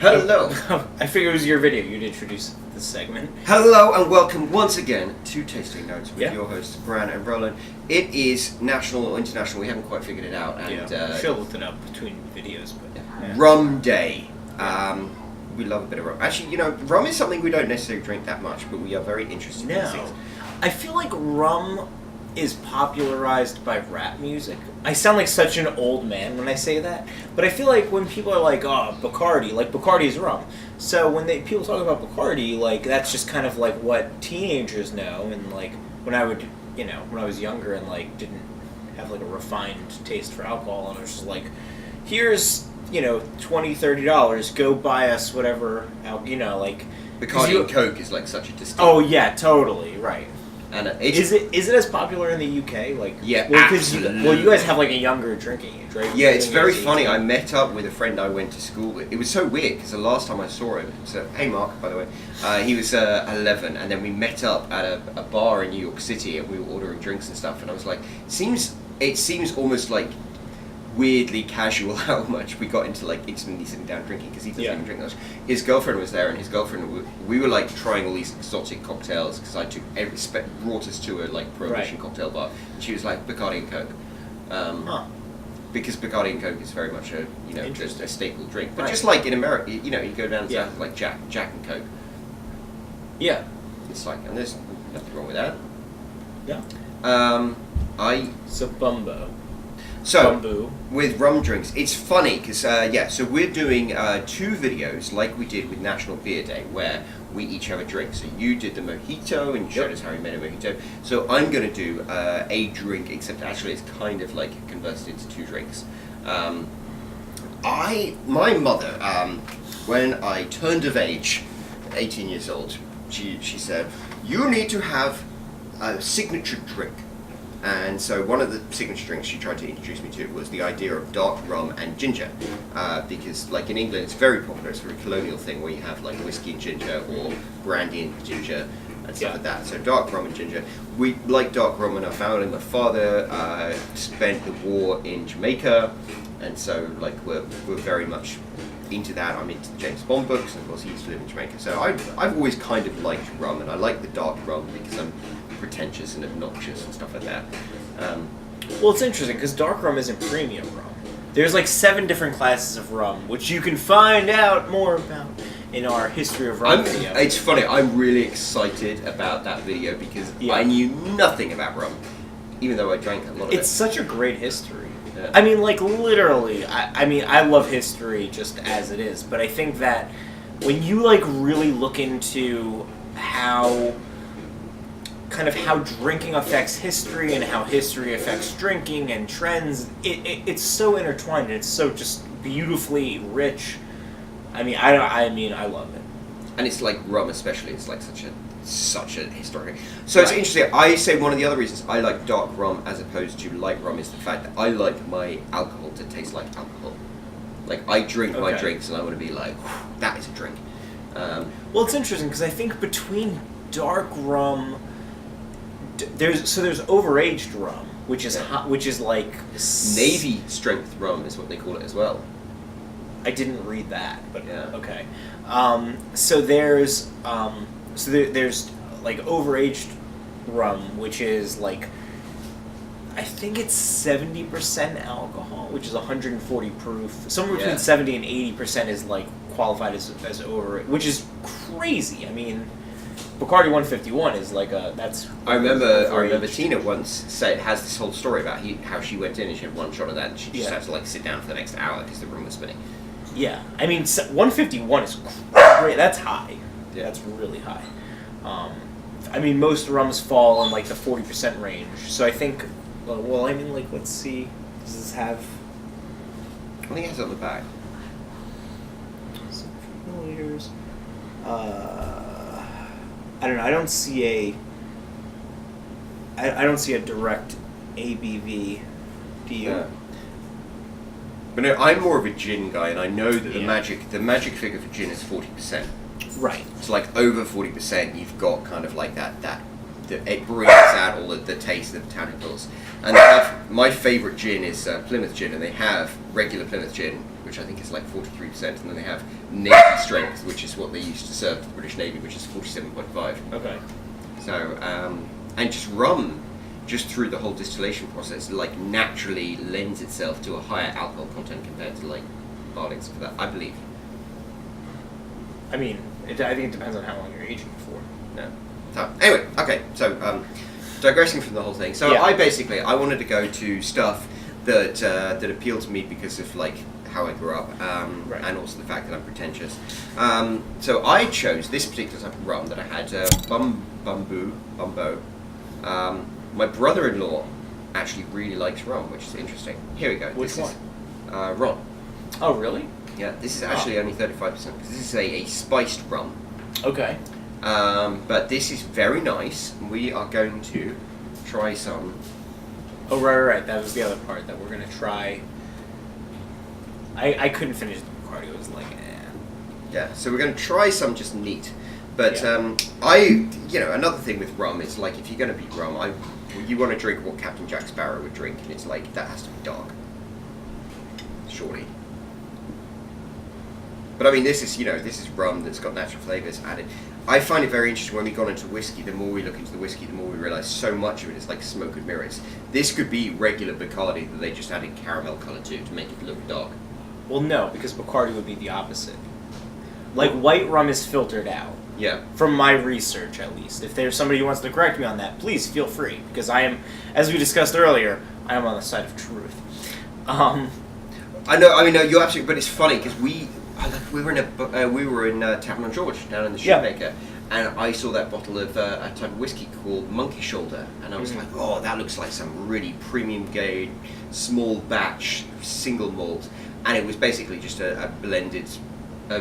Hello. I figured it was your video. You'd introduce this segment. Hello and welcome once again to Tasting Notes with Yeah. your hosts Bran and Roland. It is national or international, we haven't quite figured it out. And Should have looked it up between videos, but yeah. Rum Day. We love a bit of rum. Actually, you know, rum is something we don't necessarily drink that much, but we are very interested in these things. I feel like rum is popularized by rap music. I sound like such an old man when I say that, but I feel like when people are like, "Oh, Bacardi," like Bacardi is rum. So when people talk about Bacardi, like that's just kind of like what teenagers know, and like when I was younger and like didn't have like a refined taste for alcohol, and I was just like, "Here's $20-$30, go buy us whatever," like Bacardi and Coke is like such a distinct. Oh yeah, totally right. And is it as popular in the UK? Like, yeah, absolutely. You guys have like a younger drinking age, right? Yeah, it's very funny. I met up with a friend I went to school with. It was so weird because the last time I saw him, so hey Mark, by the way, he was 11, and then we met up at a bar in New York City, and we were ordering drinks and stuff. And I was like, it seems almost like weirdly casual how much we got into like instantly sitting down drinking because he doesn't even drink much. His girlfriend was there, and his girlfriend, we were like trying all these exotic cocktails because I brought us to a like prohibition cocktail bar, and she was like Bacardi and Coke, because Bacardi and Coke is very much just a staple drink. But just like in America, you go down to like Jack and Coke. Yeah, it's like, and there's nothing wrong with that. Yeah. Bumbu. So, Bumbu. With rum drinks, it's funny because, so we're doing 2 videos like we did with National Beer Day where we each have a drink. So you did the mojito and you showed us how you made a mojito. So I'm going to do a drink, except actually it's kind of like converted into 2 drinks. My mother, when I turned of age, 18 years old, she said, you need to have a signature drink. And so one of the signature drinks she tried to introduce me to was the idea of dark rum and ginger, because like in England it's very popular, it's a very colonial thing where you have like whiskey and ginger or brandy and ginger and stuff like that. So dark rum and ginger. We like dark rum in our family. My father spent the war in Jamaica, and so like we're very much into that. I'm into James Bond books, and of course he used to live in Jamaica. So I've always kind of liked rum, and I like the dark rum because I'm pretentious and obnoxious and stuff like that. Well, it's interesting because dark rum isn't premium rum. There's like 7 different classes of rum, which you can find out more about in our history of rum video. It's funny, I'm really excited about that video because I knew nothing about rum, even though I drank a lot of it. It's such a great history. Yeah. I mean, like literally, I love history just as it is, but I think that when you like really look into how drinking affects history and how history affects drinking and trends, it's so intertwined and it's so just beautifully rich. I love it. And it's like rum especially, it's like such a historic. So it's interesting. I say one of the other reasons I like dark rum as opposed to light rum is the fact that I like my alcohol to taste like alcohol. Like I drink my drinks and I want to be like, that is a drink. Well, it's interesting because I think between dark rum, there's overaged rum, which is like Navy strength rum is what they call it as well. I didn't read that, but okay. So there's like overaged rum, which is like I think it's 70% alcohol, which is 140 proof. Somewhere between 70 and 80% is like qualified as over, which is crazy. I mean, Bacardi 151 is like that's. I remember Tina once has this whole story about how she went in and she had one shot of that and she just had to like sit down for the next hour because the room was spinning. Yeah, I mean 151 is great. That's high. Yeah. That's really high. I mean most rums fall in like the 40% range. So I think. Well, I mean, like, let's see. Does this have? I think it has it on the back. Milliliters. I don't know. I don't see a direct ABV. Do you? Yeah. But no, I'm more of a gin guy, and I know that the magic figure for gin is 40%. Right. So like over 40%, you've got kind of like that it brings out all the taste, the botanicals. And they have, my favourite gin is Plymouth gin, and they have regular Plymouth gin, which I think is like 43%, and then they have Navy strength, which is what they used to serve the British Navy, which is 47.5. Okay. So, and just rum, just through the whole distillation process, like naturally lends itself to a higher alcohol content compared to like barley for that, I believe. I mean, I think it depends on how long you're aging for. No. So anyway, okay. So digressing from the whole thing. So Yeah. I wanted to go to stuff that that appealed to me because of like how I grew up, Right. and also the fact that I'm pretentious. So I chose this particular type of rum that I had, Bumbu. My brother-in-law actually really likes rum, which is interesting. Here we go. Which this one? Is rum. Oh, really? Yeah, this is actually only 35% because this is a spiced rum. Okay. But this is very nice. We are going to try some. Oh, right. That was the other part that we're going to try. I couldn't finish the Bacardi. It was like, Yeah, so we're going to try some just neat. But Yeah. another thing with rum is like if you're going to be rum, you want to drink what Captain Jack Sparrow would drink, and it's like that has to be dark. Surely. But I mean, this is rum that's got natural flavours added. I find it very interesting when we got into whiskey. The more we look into the whiskey, the more we realise so much of it is like smoke and mirrors. This could be regular Bacardi that they just added caramel colour to make it look dark. well, no, because Bacardi would be the opposite. Like, white rum is filtered out. Yeah. From my research, at least. If there's somebody who wants to correct me on that, please feel free. Because I am, as we discussed earlier, I am on the side of truth. I know. I mean, no, you're absolutely. But it's funny because we were in Tavern on George down in the Shoemaker, and I saw that bottle of a type of whiskey called Monkey Shoulder, and I was like, oh, that looks like some really premium grade, small batch, single malt, and it was basically just a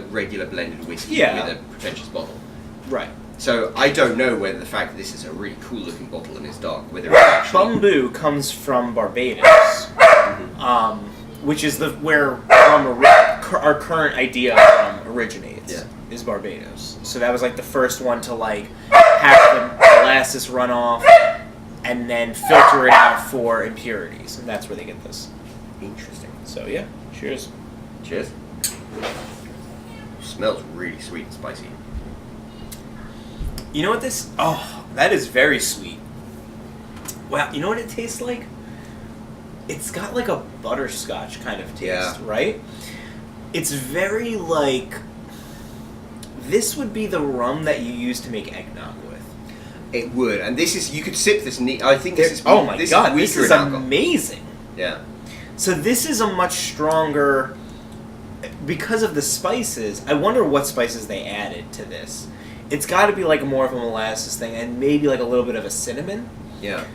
regular blended whiskey with a pretentious bottle. Right. So I don't know whether the fact that this is a really cool looking bottle and it's dark, whether it's actually... Bumbu comes from Barbados, which is where our current idea of rum originates. Yeah. Is Barbados. So that was like the first one to like have the molasses run off and then filter it out for impurities, and that's where they get this. Interesting. So yeah, cheers. Cheers. Smells really sweet and spicy. You know what this? Oh, that is very sweet. Wow, you know what it tastes like? It's got like a butterscotch kind of taste, right? It's very like... This would be the rum that you use to make eggnog with. It would, and this is, you could sip this neat. I think this is... Oh my god, this is amazing. Yeah. So this is a much stronger... Because of the spices, I wonder what spices they added to this. It's got to be like more of a molasses thing, and maybe like a little bit of a cinnamon. Yeah.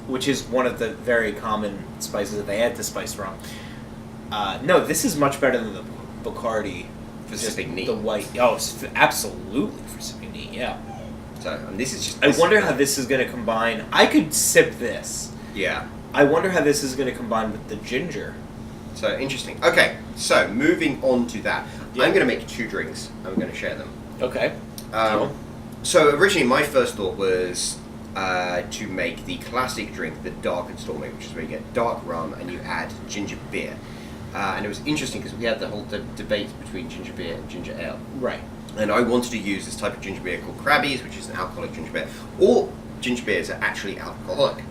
Which is one of the very common spices that they add to spice rum. No, this is much better than the Bacardi. For sipping neat. The white. Oh, absolutely for sipping neat, yeah. So, and this is just... I wonder how this is going to combine. I could sip this. Yeah. I wonder how this is going to combine with the ginger. So, interesting. Okay, so moving on to that. Yeah. I'm going to make 2 drinks. I'm going to share them. Okay. So, originally my first thought was to make the classic drink, the Dark and Stormy, which is where you get dark rum and you add ginger beer. And it was interesting because we had the whole debate between ginger beer and ginger ale. Right. And I wanted to use this type of ginger beer called Krabby's, which is an alcoholic ginger beer. All ginger beers are actually alcoholic.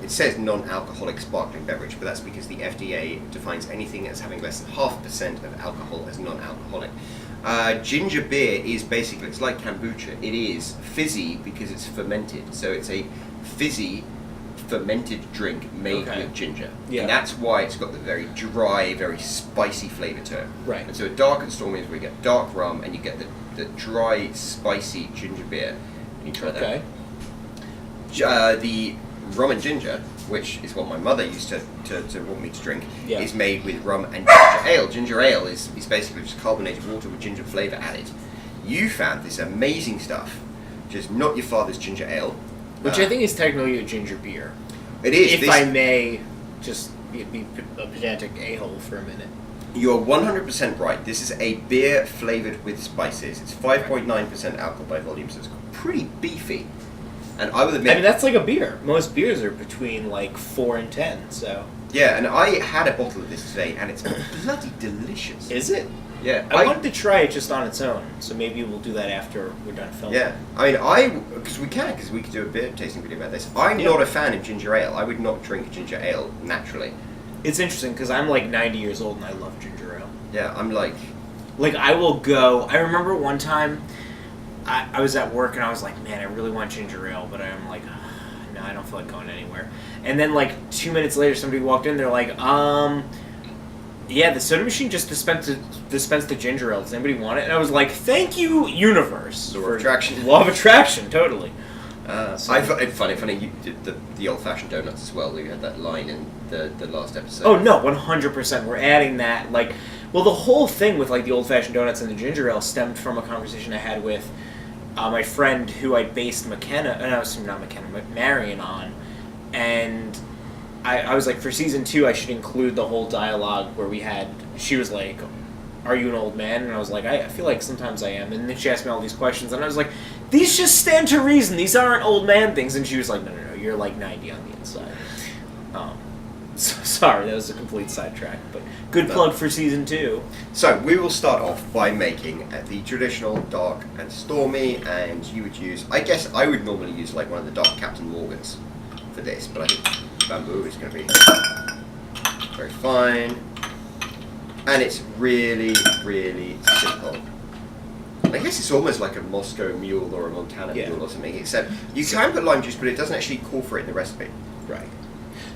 It says non-alcoholic sparkling beverage, but that's because the FDA defines anything as having less than 0.5% of alcohol as non-alcoholic. Ginger beer is basically, it's like kombucha. It is fizzy because it's fermented. So it's a fizzy fermented drink made with ginger. Yeah. And that's why it's got the very dry, very spicy flavour to it. Right. And so a Dark and Stormy is where you get dark rum and you get the dry, spicy ginger beer. And you try that. Okay. The rum and ginger, which is what my mother used to want me to drink, is made with rum and ginger ale. Ginger ale is basically just carbonated water with ginger flavour added. You found this amazing stuff, just not your father's ginger ale. Which I think is technically a ginger beer. It is. If I may just be a pedantic a-hole for a minute. You're 100% right. This is a beer flavoured with spices. It's 5.9% alcohol by volume, so it's pretty beefy. And I would admit... I mean, that's like a beer. Most beers are between, like, 4 and 10, so... Yeah, and I had a bottle of this today, and it's bloody delicious. Is it? Yeah. I wanted to try it just on its own, so maybe we'll do that after we're done filming. Yeah. I mean, because we could do a beer tasting video about this. I'm not a fan of ginger ale. I would not drink ginger ale naturally. It's interesting, because I'm, like, 90 years old, and I love ginger ale. Yeah, I'm like... Like, I will go... I remember one time, I was at work, and I was like, man, I really want ginger ale, but I'm like, no, I don't feel like going anywhere. And then, like, 2 minutes later, somebody walked in, they're like, yeah, the soda machine just dispensed the ginger ale. Does anybody want it? And I was like, thank you, universe. Law of attraction. Law of attraction, totally. It's funny. You did the old-fashioned donuts as well. You had that line in the last episode. Oh, no, 100%. We're adding that. Like, well, the whole thing with, like, the old-fashioned donuts and the ginger ale stemmed from a conversation I had with my friend who I based Marion on. And I was like, for season 2, I should include the whole dialogue where she was like, are you an old man? And I was like, I feel like sometimes I am. And then she asked me all these questions, and I was like, these just stand to reason. These aren't old man things. And she was like, no, you're like 90 on the inside. Sorry, that was a complete sidetrack, but good plug for season 2. So we will start off by making the traditional Dark and Stormy, and you would use, I guess I would normally use like one of the Dark Captain Morgans for this, but I think Bumbu is going to be very fine. And it's really, really simple. I guess it's almost like a Moscow Mule or a Montana Mule or something, except you can put lime juice, but it doesn't actually call for it in the recipe. Right.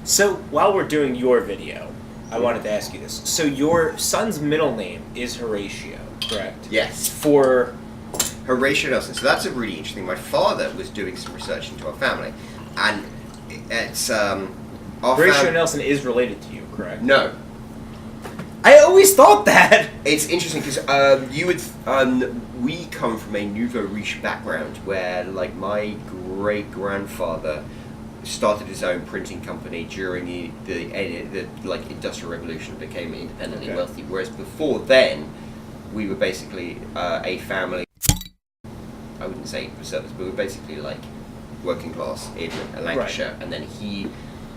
So, while we're doing your video, I wanted to ask you this. So, your son's middle name is Horatio, correct? Yes. For Horatio Nelson. So that's a really interesting. My father was doing some research into our family, and it's Horatio Nelson is related to you, correct? No. I always thought that. It's interesting because we come from a nouveau riche background where, like, my great grandfather started his own printing company during the like industrial revolution, became independently wealthy. Whereas before then, we were basically a family. I wouldn't say service, but we were basically like working class in Lancashire, and then he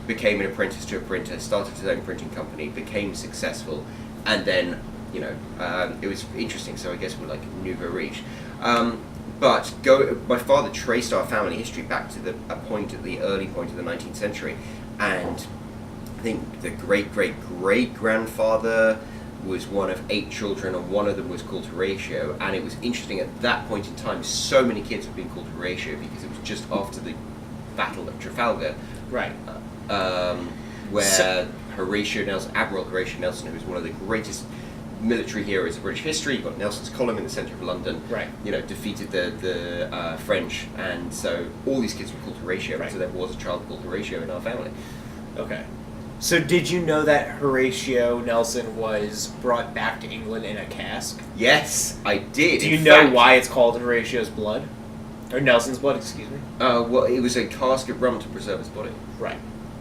became an apprentice to a printer, started his own printing company, became successful, and then it was interesting. So I guess we're like nouveau riche. But my father traced our family history back to the early point of the 19th century, and I think the great-great-great-grandfather was one of 8 children, and one of them was called Horatio. And it was interesting at that point in time, so many kids were being called Horatio because it was just after the Battle of Trafalgar, right? Where Horatio Nelson, Admiral Horatio Nelson, who was one of the greatest military heroes of British history, got Nelson's Column in the centre of London, right? Defeated the French, and so all these kids were called Horatio, so there was a child called Horatio in our family. Okay. So did you know that Horatio Nelson was brought back to England in a cask? Yes, I did. Do you know why it's called Horatio's blood? Or Nelson's blood, excuse me? Well, it was a cask of rum to preserve his body. Right.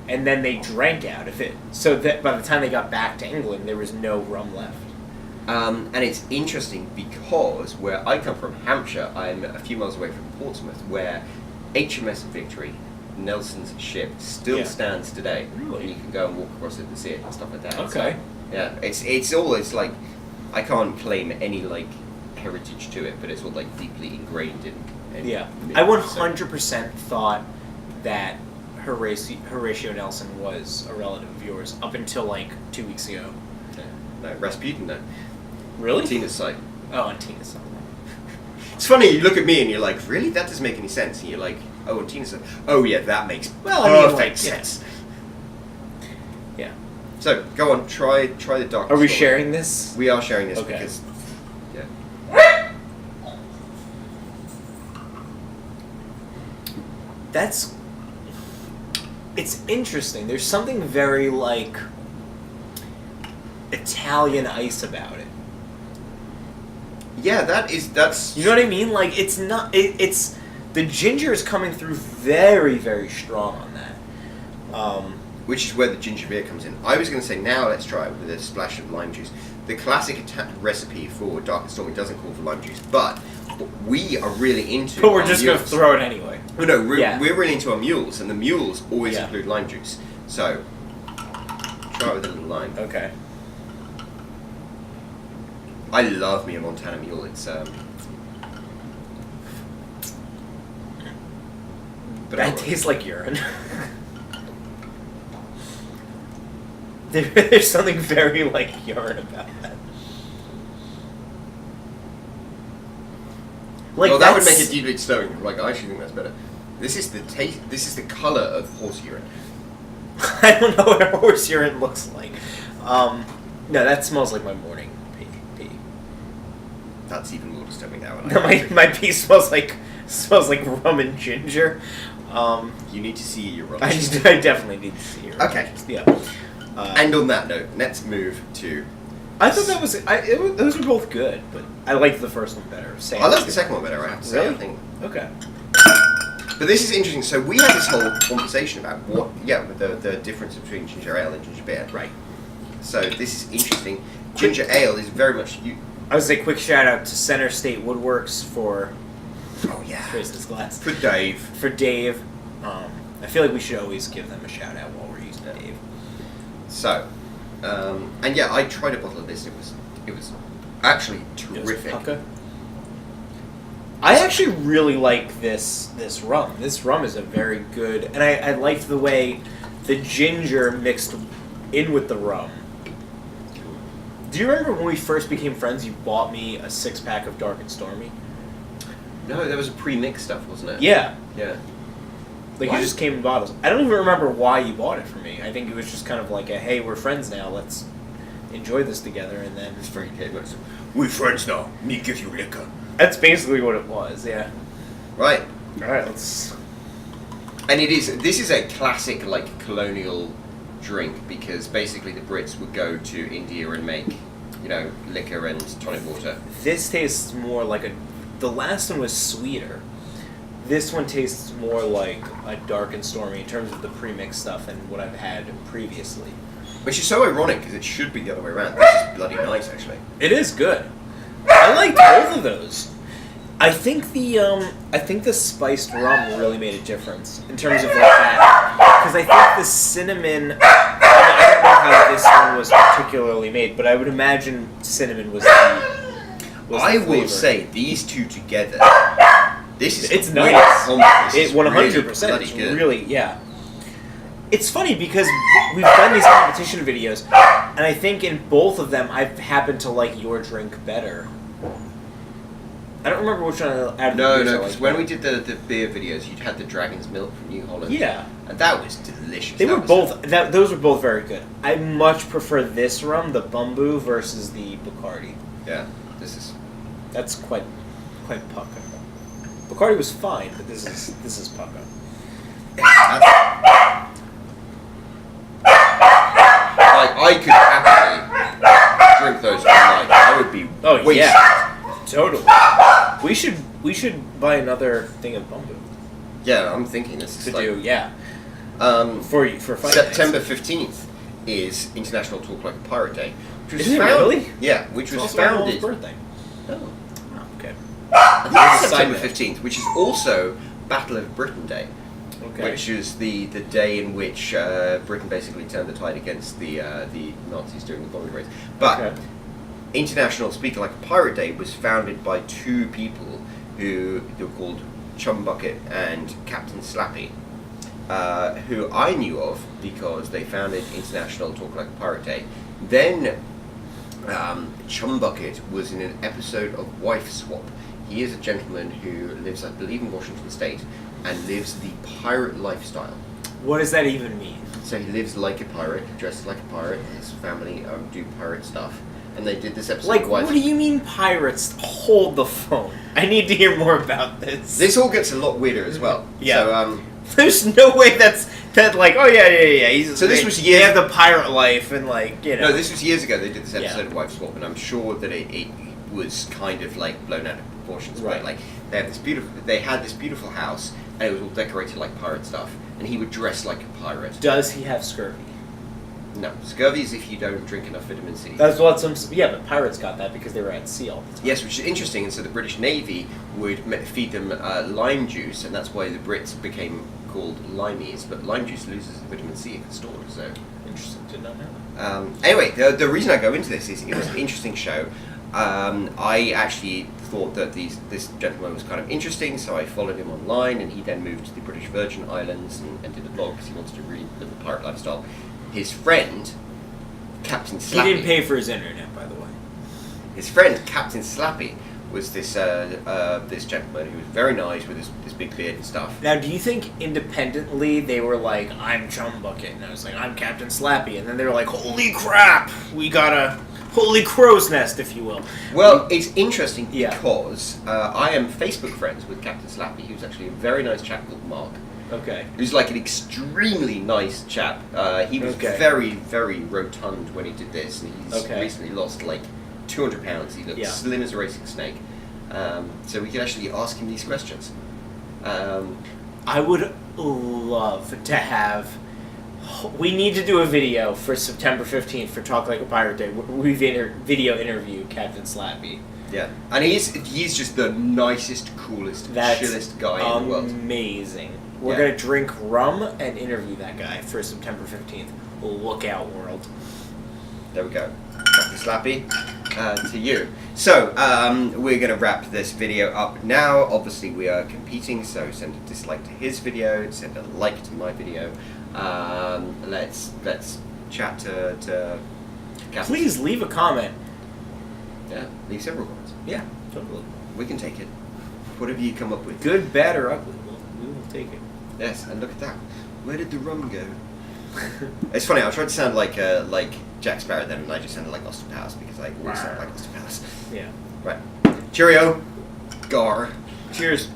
And then they drank out of it. So that by the time they got back to England, there was no rum left. And it's interesting because where I come from, Hampshire, I'm a few miles away from Portsmouth, where HMS Victory, Nelson's ship, still stands today. Really? And you can go and walk across it and see it and stuff like that. Okay. So, yeah, it's always like, I can't claim any like heritage to it, but it's all like deeply ingrained in yeah. I 100% thought that Horatio Nelson was a relative of yours up until like 2 weeks ago. Yeah. No, Rasputin though. Really? On Tina's side. Oh, on Tina's side. It's funny, you look at me and you're like, really? That doesn't make any sense. And you're like, oh, on Tina's side. Oh yeah, that makes perfect sense. Yeah. So, go on, try the Dark Are we Stormy. sharing this? We are sharing this okay. Because, yeah. It's interesting. There's something very, like, Italian ice about it. Yeah, that's... You know what I mean? Like, it's not... It's... The ginger is coming through very, very strong on that. which is where the ginger beer comes in. I was going to say now let's try it with a splash of lime juice. The classic recipe for Dark Stormy doesn't call for lime juice, but we are really into. But we're just going to throw it anyway. No, we're really into our mules, and the mules always include lime juice. So try it with a little lime. Okay. I love me a Montana mule. It's but that tastes like urine. There's something very like urine about that. Like, well, that would make it deeply disturbing. Like, I actually think that's better. This is the taste. This is the color of horse urine. I don't know what a horse urine looks like. No, that smells like my morning pee. That's even more disturbing now. No, my pee smells like rum and ginger. You need to see your rum. I definitely need to see your rum. Okay. Yeah. And on that note, let's move to. I thought that was. Those were both good, but I liked the first one better. I like the second one better. I have to say. Really? I think. Okay. But this is interesting. So we had this whole conversation about the difference between ginger ale and ginger beer. Right. So this is interesting. Ginger ale is very much. I would say quick shout out to Center State Woodworks for. Oh yeah. Raise this glass. For Dave. For Dave. I feel like we should always give them a shout out while we're using Dave. So, and yeah, I tried a bottle of this. It was actually terrific. I actually really like this rum. This rum is a very good, and I liked the way the ginger mixed in with the rum. Do you remember when we first became friends? You bought me a 6-pack of Dark and Stormy. No, there was a pre-mixed stuff, wasn't it? Yeah. Yeah. Like, Why? you just came in bottles. I don't even remember why you bought it for me. I think it was just kind of like a, hey, we're friends now, let's enjoy this together, and then... It's very good. We're friends now. Me give you liquor. That's basically what it was, yeah. Right. Alright, let's... And this is a classic, like, colonial drink, because basically the Brits would go to India and make, liquor and tonic water. This tastes more like a... The last one was sweeter. This one tastes more like a Dark and Stormy in terms of the pre-mixed stuff and what I've had previously. Which is so ironic, because it should be the other way around. This is bloody nice, actually. It is good. I liked both of those. I think the spiced rum really made a difference in terms of like that, because I think the cinnamon. I don't know how this one was particularly made, but I would imagine cinnamon was the. I will say these two together. This is it's really nice. It 100%. It's really, yeah. It's funny because we've done these competition videos, and I think in both of them I've happened to like your drink better. I don't remember which one out of No, because when we did the beer videos, you'd had the Dragon's Milk from New Holland. Yeah. And that was delicious. Those were both very good. I much prefer this rum, the Bumbu, versus the Bacardi. Yeah, That's quite pucka. Bacardi was fine, but this is pucka. Like, I could happily drink those all night. I would be wasted. Yeah, totally. We should buy another thing of Bumbu. Yeah, I'm thinking this is for September 15th is International Talk Like a Pirate Day. Is it really? Yeah, which was also founded. My birthday. Oh. Okay. I think it's September 15th, which is also Battle of Britain Day. Okay. Which is the day in which Britain basically turned the tide against the Nazis during the bombing raids. But International Speak Like a Pirate Day was founded by two people who were called Chum Bucket and Captain Slappy, who I knew of because they founded International Talk Like a Pirate Day. Then Chum Bucket was in an episode of Wife Swap. He is a gentleman who lives, I believe, in Washington State and lives the pirate lifestyle. What does that even mean? So he lives like a pirate, dresses like a pirate, his family do pirate stuff. And they did this episode Like, of Wife what do you mean pirates? Hold the phone. I need to hear more about this. This all gets a lot weirder as well. Yeah. So, there's no way that like, oh yeah. So this was years. They have the pirate life and like, No, this was years ago. They did this episode of Wife Swap, and I'm sure that it was kind of like blown out of proportions. Right. But like they had this beautiful house. and it was all decorated like pirate stuff. And he would dress like a pirate. Does he have scurvy? No, scurvy is if you don't drink enough vitamin C. That's what some. Yeah, but pirates got that because they were at sea all the time. Yes, which is interesting. And so the British Navy would feed them lime juice, and that's why the Brits became called limeys. But lime juice loses vitamin C if it's stored. So Interesting. Did not know. anyway, the reason I go into this is it was an interesting show. I actually thought that this gentleman was kind of interesting, so I followed him online, and he then moved to the British Virgin Islands and did a blog because he wanted to really live a pirate lifestyle. His friend, Captain Slappy... He didn't pay for his internet, by the way. His friend, Captain Slappy, was this this gentleman who was very nice with this big beard and stuff. Now, do you think independently they were like, I'm Chum Bucket, and I was like, I'm Captain Slappy, and then they were like, holy crap, we got a holy crow's nest, if you will. Well, it's interesting Yeah. because I am Facebook friends with Captain Slappy, who's actually a very nice chap called Mark. Okay. Who's like an extremely nice chap. He was Okay. very, very rotund when he did this, and he's Okay. recently lost like 200 pounds. He looks Yeah. slim as a racing snake. So we can actually ask him these questions. I would love to have... We need to do a video for September 15th for Talk Like a Pirate Day. We video interview Captain Slappy. Yeah, and he's just the nicest, coolest, That's chillest guy in the world. Amazing. We're Yeah. going to drink rum and interview that guy for September 15th. Look out, world. There we go. Captain Slappy, to you. So, we're going to wrap this video up now. Obviously, we are competing, so send a dislike to his video, send a like to my video. Let's chat to Captain. Please leave a comment. Yeah, leave several comments. Yeah, totally. We can take it. Whatever you come up with. Good, bad, or ugly. We will take it. Yes, and look at that. Where did the rum go? It's funny, I tried to sound like Jack Sparrow then, and I just sounded like Austin Powers because I always sound like Austin Powers. Yeah. Right. Cheerio. Gar. Cheers.